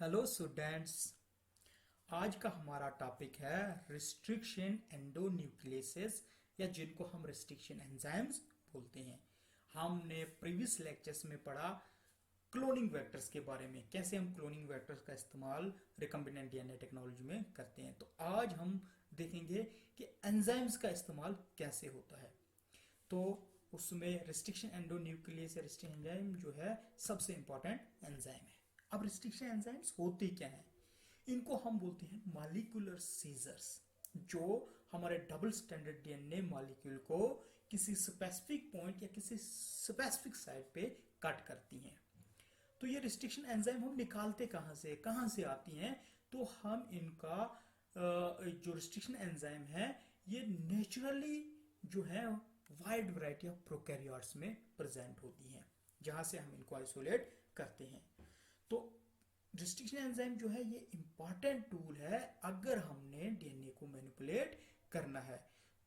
Hello students. आज का हमारा टॉपिक है रिस्ट्रिक्शन एंडोन्यूक्लियसेस या जिनको हम रिस्ट्रिक्शन एंजाइम्स बोलते हैं। हमने प्रीवियस लेक्चर्स में पढ़ा क्लोनिंग वेक्टर्स के बारे में, कैसे हम क्लोनिंग वेक्टर्स का इस्तेमाल रिकम्बिनेंट डीएनए टेक्नोलॉजी में करते हैं। तो आज हम देखेंगे कि एंजाइम्स का इस्तेमाल कैसे होता है। तो उसमें रिस्ट्रिक्शन एंडोन्यूक्लियस या रिस्ट्रिक्शन एंजाइम जो है सबसे इंपॉर्टेंट एंजाइम है। अब रिस्ट्रिक्शन एंजाइम्स होते क्या हैं? इनको हम बोलते हैं मॉलिक्यूलर सीजर्स, जो हमारे डबल स्टैंडर्ड डीएनए मॉलिक्यूल को किसी स्पेसिफिक पॉइंट या किसी स्पेसिफिक साइट पे कट करती हैं। तो ये रिस्ट्रिक्शन एंजाइम हम निकालते कहाँ से आती हैं? तो हम इनका जो रिस्ट्रिक्शन एंजाइम है ये नेचुरली जो है वाइड वैरायटी ऑफ प्रोकैरियोट्स में प्रेजेंट होती हैं, जहां से हम इनको आइसोलेट करते हैं। तो रिस्ट्रिक्शन एंजाइम जो है ये इंपॉर्टेंट टूल है अगर हमने डीएनए को मैनिपुलेट करना है।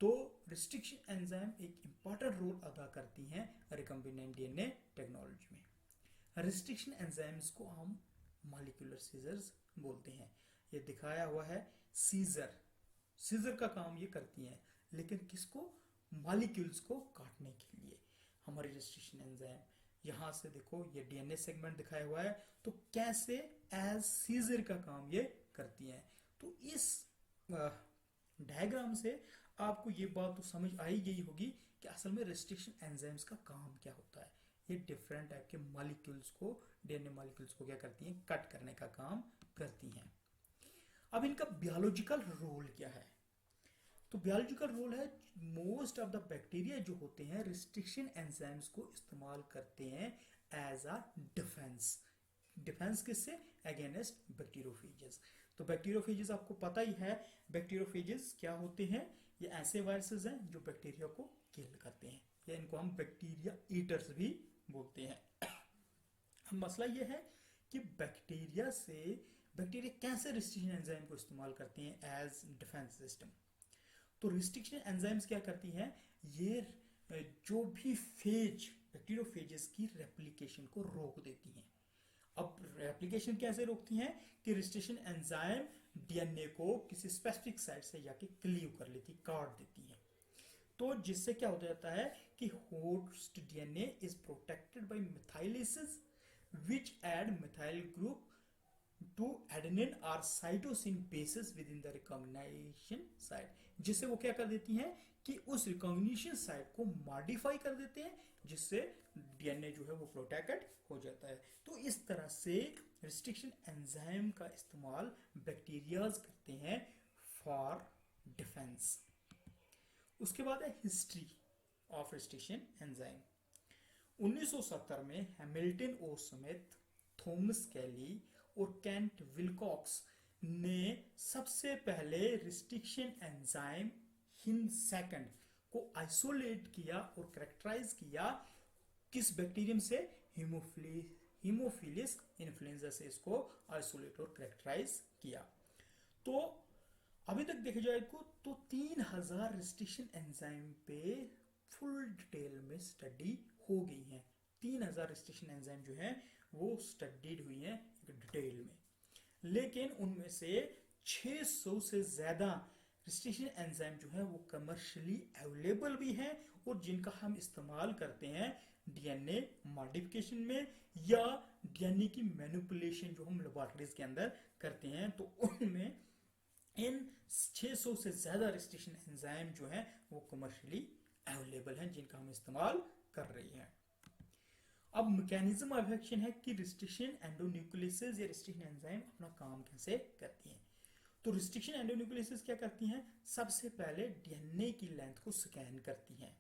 तो रिस्ट्रिक्शन एंजाइम एक इंपॉर्टेंट रोल अदा करती हैं रिकम्बिनेंट डीएनए टेक्नोलॉजी में। रिस्ट्रिक्शन एंजाइम्स को हम मॉलिक्यूलर सीजर्स बोलते हैं। ये दिखाया हुआ है सीजर। सीजर का काम ये करती हैं, लेकिन किसको? मॉलिक्यूल्स को काटने के लिए। हमारी रिस्ट्रिक्शन एंजाइम यहां से देखो, ये डीएनए सेगमेंट दिखाया हुआ है, तो कैसे एज सीजर का काम ये करती हैं। तो इस डायग्राम से आपको ये बात तो समझ आई गई होगी कि असल में रिस्ट्रिक्शन एंजाइम्स का काम क्या होता है। ये डिफरेंट टाइप के मॉलिक्यूल्स को, डीएनए मॉलिक्यूल्स को क्या करती हैं? कट करने का काम करती हैं। अब इनका बायोलॉजिकल रोल क्या है? तो बायोलॉजिकल रोल है, मोस्ट ऑफ द बैक्टीरिया जो होते हैं रिस्ट्रिक्शन एंजाइम्स को इस्तेमाल करते हैं एज अ डिफेंस। डिफेंस किससे? Against bacteriophages. तो बैक्टीरियोफेजेस आपको पता ही है, बैक्टीरियोफेजेस क्या होते हैं? ये ऐसे वायरसेस हैं जो बैक्टीरिया को किल करते हैं, या इनको हम बैक्टीरिया ईटर्स भी बोलते हैं। मसला ये है कि बैक्टीरिया कैसे रिस्ट्रिक्शन एंजाइम को इस्तेमाल करते हैं एज डिफेंस सिस्टम। तो रिस्ट्रिक्शन एंजाइम्स क्या करती हैं? ये जो भी फेज बैक्टीरियोफेजेस की रेप्लिकेशन को रोक देती हैं। अब रेप्लिकेशन कैसे रोकती हैं? कि रिस्ट्रिक्शन एंजाइम डीएनए को किसी स्पेसिफिक साइट से जाके क्लीव कर लेती, काट देती है। तो जिससे क्या हो जाता है कि host DNA is protected by methylases which add methyl group to adenine or cytosine bases within the recognition site। जिससे वो क्या कर देती हैं कि उस रिकॉग्निशन साइट को मॉडिफाई कर देते हैं, जिससे डीएनए जो है वो प्रोटेक्टेड हो जाता है। तो इस तरह से रिस्ट्रिक्शन एंजाइम का इस्तेमाल बैक्टीरियाज करते हैं फॉर डिफेंस। उसके बाद है हिस्ट्री ऑफ रिस्ट्रिक्शन एंजाइम। 1970 में हैमिल्टन ओ स्मिथ, थॉमस कैली और केंट विलकॉक्स ने सबसे पहले रिस्ट्रिक्शन एंजाइम हिंसेकंड को आइसोलेट किया और कैरेक्टराइज किया। किस बैक्टीरियम से? हीमोफिलिस इन्फ्लुएंजा से इसको आइसोलेट और कैरेक्टराइज किया। तो अभी तक देखा जाए तो 3000 रिस्ट्रिक्शन एंजाइम पे फुल डिटेल में स्टडी हो गई है। 3000 रिस्ट्रिक्शन एंजाइम जो है वो स्टडीड हुई है एक डिटेल में। लेकिन उनमें से 600 से ज्यादा रिस्ट्रिक्शन एंजाइम जो है वो कमर्शियली अवेलेबल भी हैं और जिनका हम इस्तेमाल करते हैं डीएनए मॉडिफिकेशन में या डीएनए की मैनिपुलेशन जो हम लेबोरेटरीज के अंदर करते हैं। तो उनमें इन 600 से ज्यादा रिस्ट्रिक्शन एंजाइम जो है वो कमर्शियली अवेलेबल हैं, जिनका हम इस्तेमाल कर रहे हैं। अब मैकेनिज्म ऑफ एक्शन है कि रिस्ट्रिक्शन एंडोन्यूक्लियसेस या रिस्ट्रिक्शन एंजाइम अपना काम कैसे करती हैं। तो रिस्ट्रिक्शन एंडोन्यूक्लियसेस क्या करती हैं? सबसे पहले डीएनए की लेंथ को स्कैन करती हैं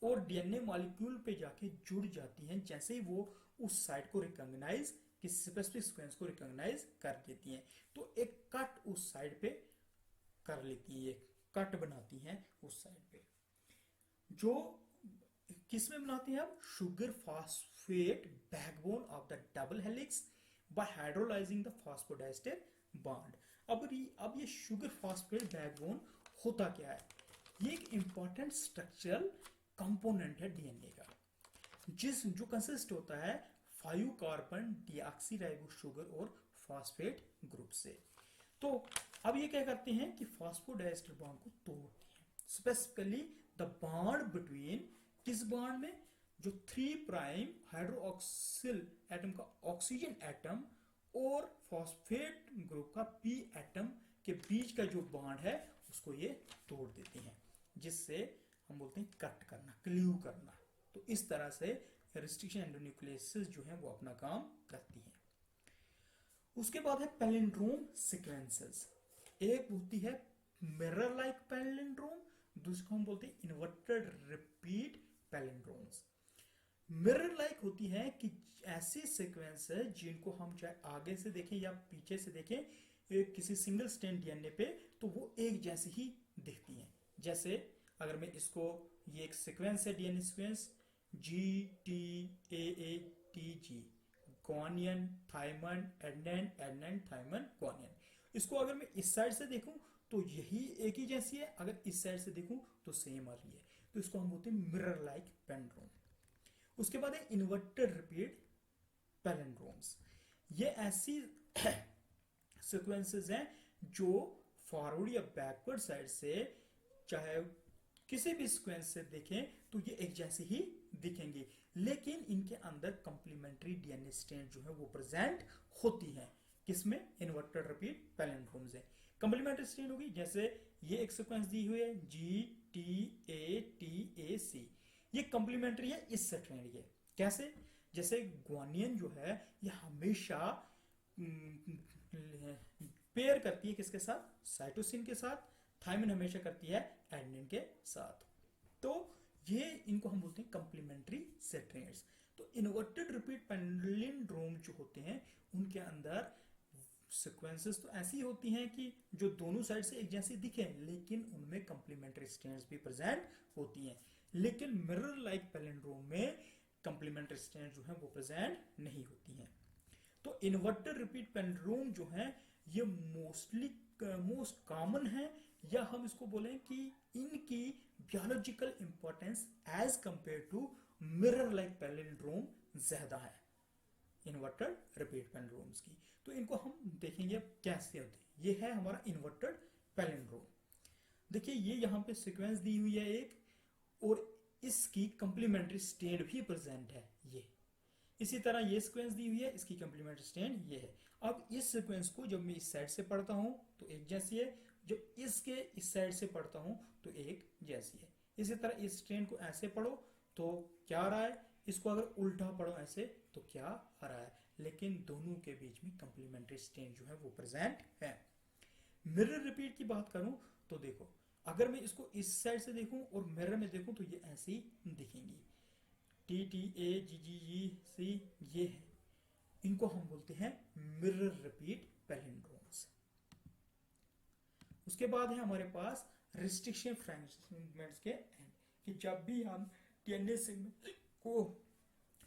और डीएनए मॉलिक्यूल पे जाके जुड़ जाती हैं। जैसे ही वो उस साइट को रिकॉग्नाइज, किसी स्पेसिफिक सीक्वेंस को रिकॉग्नाइज कर देती हैं, तो एक कट उस साइड पे कर लेती है, कट बनाती हैं उस साइड पे। जो किसमें बनाते हैं? अब sugar phosphate backbone of the double helix by hydrolyzing the phosphodiester bond. अब ये शुगर फॉस्फेट बैकबोन होता क्या है? ये एक इंपॉर्टेंट स्ट्रक्चरल कंपोनेंट है डीएनए का, जो कंसिस्ट होता है 5 कार्बन डीऑक्सीराइबो शुगर और फॉस्फेट ग्रुप से। तो अब ये क्या करते हैं कि फॉस्फोडाइएस्टर बॉन्ड को तोड़ते हैं, स्पेसिफिकली द बॉन्ड बिटवीन, किस बॉन्ड में, जो 3 प्राइम हाइड्रोक्सिल एटम का ऑक्सीजन एटम और फॉस्फेट ग्रुप का पी एटम के बीच का जो बॉन्ड है उसको ये तोड़ देते हैं, जिससे हम बोलते हैं कट करना, क्लीव करना। तो इस तरह से रिस्ट्रिक्शन एंडोन्यूक्लियसेस जो है वो अपना काम करती हैं। उसके बाद है पैलिंड्रोम सीक्वेंसेस। एक होती है मिरर लाइक पैलिंड्रोम, दूसरी को हम बोलते हैं इन्वर्टेड रिपीट पैलिंड्रोम्स। मिरर लाइक होती है कि ऐसी सीक्वेंस है जिनको हम चाहे आगे से देखें या पीछे से देखें किसी सिंगल स्ट्रैंड डीएनए पे, तो वो एक जैसी ही दिखती हैं। जैसे अगर मैं इसको, ये एक सीक्वेंस है DNA sequence G T A T G, guanine thymine adenine adenine thymine guanine. इसको अगर मैं इस साइड से देखूं तो यही एक ही जैसी है, अगर इस साइड से देखूं तो सेम आ रही है, तो इसको हम बोलते हैं मिरर लाइक पैलिंड्रोम। उसके बाद है इन्वर्टेड रिपीट पैलिंड्रोम्स। ये ऐसी सीक्वेंसेस हैं जो फॉरवर्ड या बैकवर्ड साइड से चाहे किसी भी सीक्वेंस से देखें तो ये एक जैसे ही दिखेंगे, लेकिन इनके अंदर कंप्लीमेंट्री डीएनए स्ट्रैंड जो है वो प्रेजेंट होती है। किसमें? इन्वर्टेड रिपीट पैलिंड्रोम्स है। कंप्लीमेंट्री स्ट्रैंड होगी, जैसे ये एक सीक्वेंस दी हुई है जी टी ए सी, ये कंप्लीमेंट्री है इस स्ट्रैंड के। कैसे? जैसे ग्वानियन जो है ये हमेशा पेयर करती है किसके साथ? साइटोसिन के साथ। थाइमिन हमेशा करती है एडेनिन के साथ। तो ये इनको हम बोलते हैं कंप्लीमेंट्री स्ट्रैंड्स। तो इन्वर्टेड रिपीट पैलिंड्रोम जो होते हैं उनके अंदर सीक्वेंसेस तो ऐसी होती हैं कि जो दोनों साइड से एक जैसी दिखे, लेकिन उनमें कंप्लीमेंट्री स्ट्रैंड्स भी प्रेजेंट होती हैं। लेकिन मिरर लाइक पैलिंड्रोम में कंप्लीमेंट्री स्ट्रैंड जो है वो प्रेजेंट नहीं होती हैं। तो इन्वर्टेड रिपीट पैलिंड्रोम जो है ये मोस्ट कॉमन है, या हम इसको बोलें कि इनकी biological importance as compared to mirror like palindrome ज्यादा है इन्वर्टेड रिपीट पैलिंड्रोम्स की। तो इनको हम देखेंगे कैसे होते हैं। ये है हमारा इन्वर्टेड पैलिंड्रोम। देखिए ये यहाँ पे सीक्वेंस दी हुई है एक, और इसकी कंप्लीमेंट्री स्ट्रैंड भी प्रेजेंट है ये। इसी तरह ये सीक्वेंस दी हुई है, इसकी कंप्लीमेंट्री स्ट्रैंड ये है। अब इस सीक्वेंस को जब मैं इस साइड से पढ़ता हूं तो एक जैसी है, जब इसके इस साइड से पढ़ता हूं तो एक जैसी है। इसी तरह इस स्ट्रैंड को ऐसे पढ़ो तो क्या आ रहा है, इसको अगर उल्टा पढ़ो ऐसे तो क्या आ रहा है, लेकिन दोनों के बीच में कंप्लीमेंट्री स्ट्रैंड जो है वो प्रेजेंट है। मिरर रिपीट की बात करूं तो देखो, अगर मैं इसको इस साइड से देखूं और मिरर में देखूं तो ये ऐसी दिखेंगी, टी टी ए जी जी जी सी, ये है, इनको हम बोलते हैं मिरर रिपीट पैलिंड्रोम्स। उसके बाद है हमारे पास रिस्ट्रिक्शन फ्रेगमेंट्स के एंड, कि जब भी हम डीएनए सेगमेंट को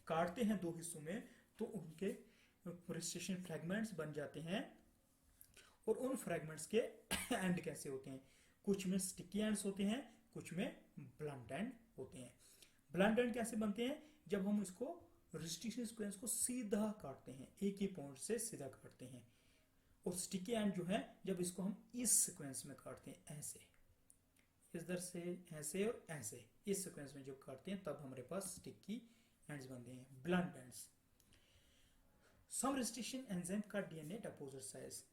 काटते हैं दो हिस्सों में तो उनके रिस्ट्रिक्शन फ्रेगमेंट्स बन जाते हैं। और उन फ्रेगमेंट्स के एंड कैसे होते हैं? कुछ में स्टिकी एंड्स होते हैं, कुछ में ब्लंट एंड होते हैं। ब्लंट एंड कैसे बनते हैं? जब हम इसको रिस्ट्रिक्शन सीक्वेंस को सीधा काटते हैं, एक ही पॉइंट से सीधा काटते हैं। और स्टिकी एंड जो है जब इसको हम इस सीक्वेंस में काटते हैं, ऐसे इधर से ऐसे और ऐसे, इस सीक्वेंस में जब काटते हैं तब हमारे पास स्टिकी एंड्स बनते हैं, ब्लंट एंड्स। सम रिस्ट्रिक्शन एंजाइम का DNA opposite size,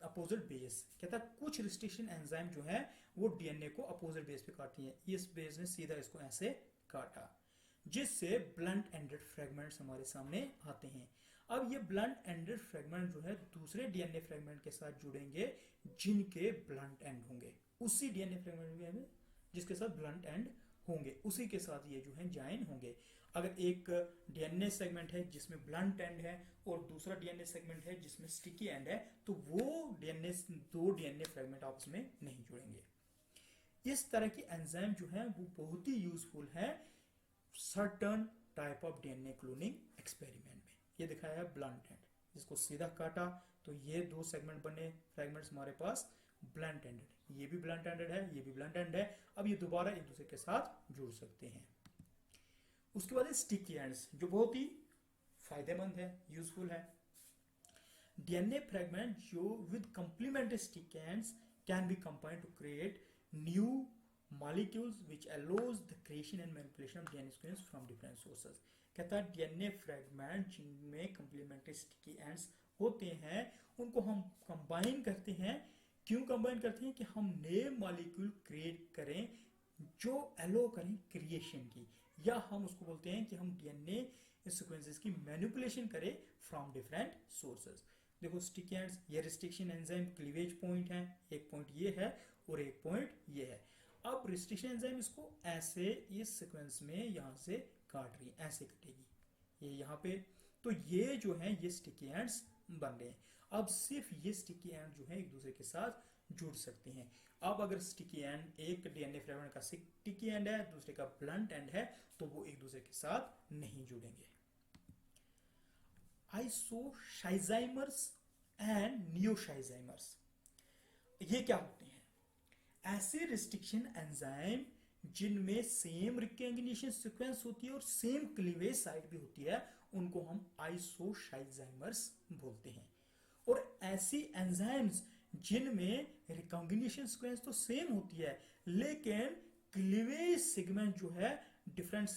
opposite base, कहता है कुछ रिस्ट्रिक्शन एंजाइम जो है वो डीएनए को अपोजिट बेस पे काटती है। इस बेस ने सीधा इसको ऐसे काटा, जिससे ब्लंट एंडेड फ्रेगमेंट्स हमारे सामने आते हैं। अब ये ब्लंट एंडेड फ्रेगमेंट जो है दूसरे डीएनए फ्रेगमेंट के साथ जुड़ेंगे जिनके ब्लंट एंड होंगे, उसी डीएनए फ्रेगमेंट में जिसके साथ ब्लंट एंड होंगे उसी के साथ ये जो है ज्वाइन होंगे। अगर एक डीएनए सेगमेंट है जिसमें ब्लंट एंड है और दूसरा डीएनए सेगमेंट है जिसमें स्टिकी एंड है, तो वो दो डीएनए फ्रेगमेंट आपस में नहीं जुड़ेंगे। इस तरह की एंजाइम जो है वो बहुत ही यूजफुल है certain type of DNA cloning experiment में। ये दिखाया है ब्लंट एंड, जिसको सीधा काटा तो ये दो सेगमेंट बने, फ्रेगमेंट्स हमारे पास ब्लंट एंडेड, ये भी ब्लंट एंडेड है, ये भी ब्लंट एंड है। अब ये दोबारा एक दूसरे के साथ जुड़ सकते हैं। उसके बाद स्टिकी एंड्स जो बहुत ही फायदेमंद है, यूजफुल है। डीएनए फ्रेगमेंट जो with complementary strands can be combined to create new molecules which allows the creation and manipulation of DNA sequence from different sources. कहता है डीएनए फ्रेगमेंट जिनमें कंप्लीमेंट्री स्टिकी एंड्स होते हैं उनको हम कंबाइन करते हैं। क्यों कंबाइन करते हैं? कि हम नए मॉलिक्यूल क्रिएट करें जो अलो करें क्रिएशन की, या हम उसको बोलते हैं कि हम डीएनए सीक्वेंसेस की मैनिपुलेशन करें फ्रॉम डिफरेंट सोर्सेज। देखो स्टिकी एंड्स, ये रिस्ट्रिक्शन एंजाइम क्लीवेज पॉइंट है, एक पॉइंट ये है और एक पॉइंट ये है। अब रिस्ट्रिक्शन एंजाइम इसको ऐसे इस सीक्वेंस में यहां से काट रही है, ऐसे कटेगी ये यहाँ पे, तो ये जो है ये स्टिकी एंड्स बन रहे हैं। अब सिर्फ ये स्टिकी एंड जो है एक दूसरे के साथ जुड़ सकते हैं। अब अगर स्टिकी एंड, एक डीएनए फ्रेगमेंट का स्टिकी एंड है, दूसरे का ब्लंट एंड है, तो वो एक दूसरे के साथ नहीं जुड़ेंगे। आइसोशाइजाइमर्स एंड नियोशाइजाइमर्स, ये क्या होते हैं? ऐसे रिस्ट्रिक्शन एंजाइम जिनमें सेम रिकॉग्निशन सीक्वेंस होती है और सेम क्लीवेज साइट भी होती है, उनको हम आइसोशाइजाइमर्स बोलते हैं। और ऐसी एंजाइम्स जिनमें रिकॉग्निशन सीक्वेंस तो सेम होती है लेकिन क्लीवेज सेगमेंट जो है डिफरेंट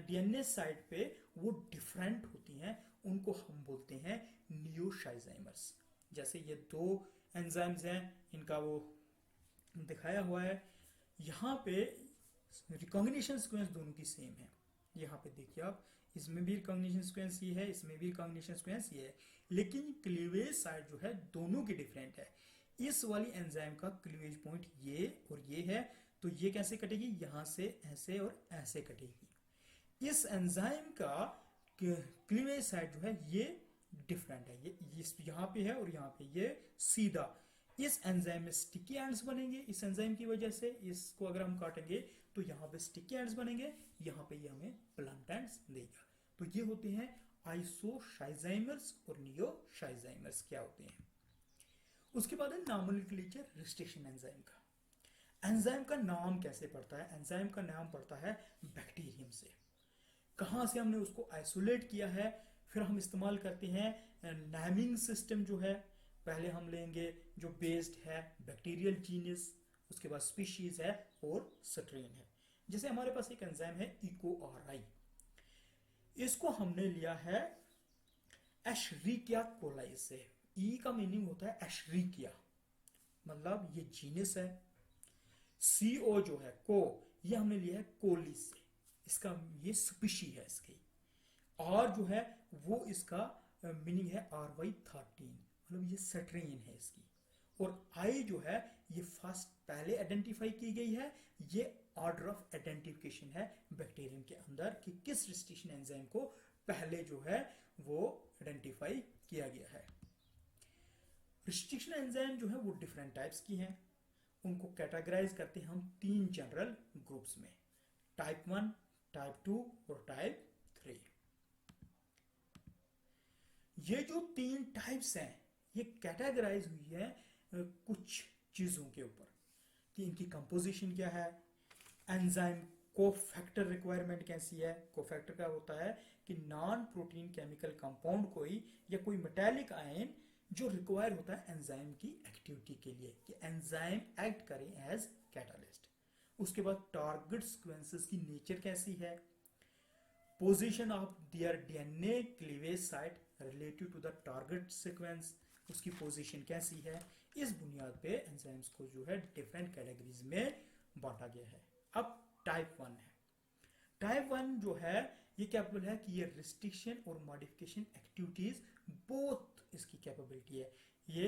डीएनए साइट पे वो डिफरेंट होती हैं, उनको हम बोलते हैं नियोशाइजाइमर्स। जैसे ये दो एंजाइम्स हैं, इनका वो दिखाया हुआ है, यहाँ पे रिकॉग्निशन सीक्वेंस दोनों की सेम है। यहाँ पे देखिए आप, इसमें भी रिकॉग्निशन सीक्वेंस ये है, इसमें भी रिकॉग्निशन सीक्वेंस ये है, लेकिन क्लीवेज साइड जो है दोनों की डिफरेंट है। इस वाली एंजाइम का क्लीवेज पॉइंट ये और ये है, तो ये कैसे कटेगी? यहाँ से ऐसे और ऐसे कटेगी। इस एंजाइम का क्लीवेज साइड जो है ये डिफरेंट है, ये यहाँ पे है और यहाँ पे ये सीधा। इस एंजाइम में स्टिकी एंड्स बनेंगे, इस एंजाइम की वजह से इसको अगर हम काटेंगे तो यहाँ पे स्टिकी एंड्स बनेंगे, यहाँ पे ये हमें ब्लंट एंड्स देगा। तो ये होते हैं आइसोशाइजाइमर्स और नियोशाइजाइमर्स क्या होते हैं। उसके बाद है नॉमेनक्लेचर रिस्ट्रिक्शन एंजाइम का। एंजाइम का नाम कैसे पड़ता है? एंजाइम का नाम पड़ता है बैक्टीरियम से। कहाँ से हमने उसको आइसोलेट किया है, फिर हम इस्तेमाल करते हैं नेमिंग सिस्टम जो है। पहले हम लेंगे जो बेस्ड है बैक्टीरियल जीनस, उसके बाद स्पीशीज है और स्ट्रेन है। जैसे हमारे पास एक एंजाइम है EcoRI, इसको हमने लिया है एशरीकिया कोलाई से। ई का मीनिंग होता है एशरीकिया, मतलब ये जीनस है। CO जो है को, ये हमने लिया है कोली से, इसका ये स्पीशी है इसकी। और जो है वो इसका मीनिंग है RY13, मतलब ये स्ट्रेन है इसकी। और आई जो है ये फर्स्ट पहले आइडेंटिफाई की गई है, ये ऑर्डर ऑफ आइडेंटिफिकेशन है बैक्टीरियम के अंदर कि किस रिस्ट्रिक्शन एंजाइम को पहले जो है वो आइडेंटिफाई किया गया है। रिस्ट्रिक्शन एंजाइम जो है वो डिफरेंट टाइप्स की हैं, उनको कैटेगराइज करते हैं हम 3 जनरल ग्रुप्स में, टाइप 1, टाइप 2 और टाइप 3। ये जो 3 टाइप्स हैं ये कैटेगराइज हुई है कुछ चीजों के ऊपर कि इनकी कंपोजिशन क्या है, एंजाइम कोफैक्टर रिक्वायरमेंट कैसी है। कोफैक्टर का होता है कि नॉन प्रोटीन केमिकल कंपाउंड कोई या कोई मेटालिक आयन जो रिक्वायर होता है एंजाइम की एक्टिविटी के लिए कि एंजाइम एक्ट करे एज कैटालिस्ट। उसके बाद टारगेट सीक्वेंसेस की नेचर कैसी है, position of their DNA cleavage site relative to the target sequence, उसकी पोजीशन कैसी है। इस बुनियाद पे एंजाइम्स को जो है डिफरेंट कैटेगरीज में बांटा गया है। अब टाइप 1 है। टाइप 1 जो है ये कैपेबल है कि ये रिस्ट्रिक्शन और मॉडिफिकेशन एक्टिविटीज बोथ इसकी कैपेबिलिटी है। ये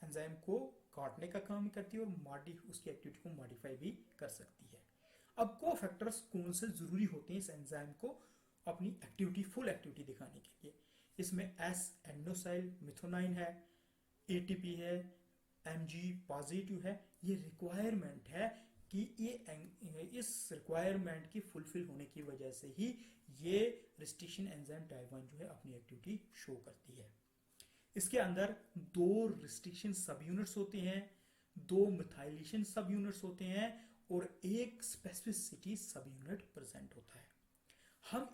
एंजाइम को काटने का काम करती है और उसकी एक्टिविटी को मॉडिफाई भी कर सकती है। अब कोफैक्टर्स कौन से जरूरी होते हैं इस एंजाइम को अपनी एक्टिविटी, फुल एक्टिविटी दिखाने के लिए? इसमें एस-एडेनोसाइल मिथोनाइन है, ATP है, Mg पॉजिटिव है। ये रिक्वायरमेंट है कि ये इस रिक्वायरमेंट की फुलफिल होने की वजह से ही ये रिस्ट्रिक्शन एंजाइम टाइप 1 जो है अपनी एक्टिविटी शो करती है। इसके अंदर 2 रिस्ट्रिक्शन सब यूनिट्स होते हैं, 2 मिथाइलेशन सब यूनिट्स होते हैं और 1 स्पेसिफिसिटी सब यूनिट प्रेजेंट होता है। हम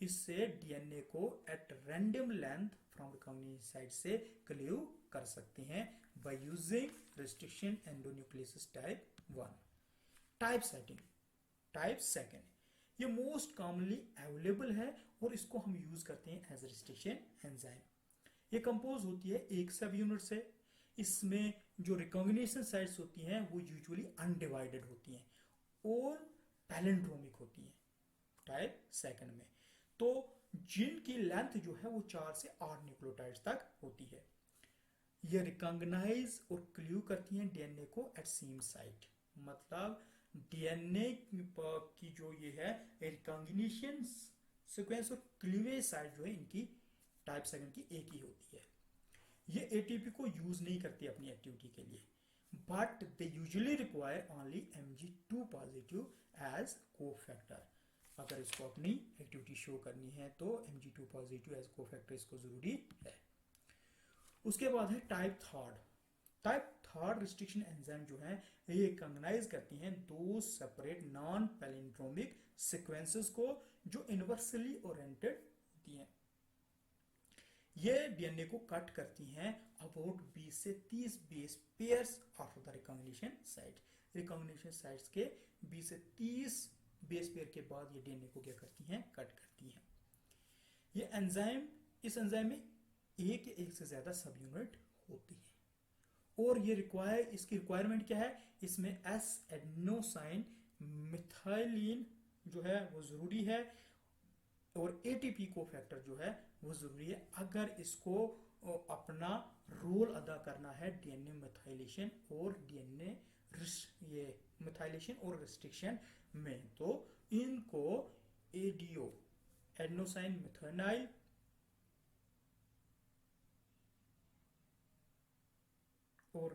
इससे डीएनए को at random length from recognition site से क्ल्यू कर सकते हैं by using restriction endonucleases type 1। Type setting, type second, ये मोस्ट कॉमनली अवेलेबल है और इसको हम यूज करते हैं एज रिस्ट्रिक्शन एंजाइम। ये कंपोज होती है एक सब यूनिट से। इसमें जो रिकॉग्निशन साइट्स होती हैं वो यूजुअली अनडिवाइडेड होती हैं और पैलिंड्रोमिक होती हैं टाइप सेकंड में, तो जिनकी लेंथ जो है वो 4 से 8 न्यूक्लियोटाइड्स तक होती है। ये रिकॉग्नाइज और क्ल्यू करती हैं डीएनए को एट सेम साइट, मतलब डीएनए की जो ये है रिकॉग्निशन सीक्वेंस और क्लीवेज साइट जो है इनकी टाइप सेकंड की एक ही होती है। ये एटीपी को यूज नहीं करती अपनी एक्टिविटी के लिए, but they usually require only Mg2 positive as cofactor. अगर इसको अपनी एक्टिविटी शो करनी है तो Mg2 पॉजिटिव एज कोफैक्टर इसको जरूरी है। उसके बाद है type third. Type third restriction enzyme जो है ये रिकॉग्नाइज करती हैं दो सेपरेट नॉन पैलिंड्रोमिक सीक्वेंसेस को जो इनवर्सली ओरिएंटेड होती हैं। ये डीएनए को कट करती हैं अबाउट 20 से 30 base pairs after the recognition site. Recognition sites के 20 से 30 बेस पेयर के बाद ये डीएनए को क्या करती हैं, कट करती हैं। ये एंजाइम, इस एंजाइम में एक या एक से ज्यादा सब यूनिट होती है और ये इसकी रिक्वायरमेंट क्या है, इसमें एस एडेनोसाइन मिथाइलिन जो है वो जरूरी है और एटीपी को फैक्टर जो है वो जरूरी है अगर इसको अपना रोल अदा करना है डीएनए मिथाइलेशन और डीएनए ये मिथाइलेशन और रिस्ट्रिक्शन में। तो इनको एडीओ एडेनोसाइन मिथाइल और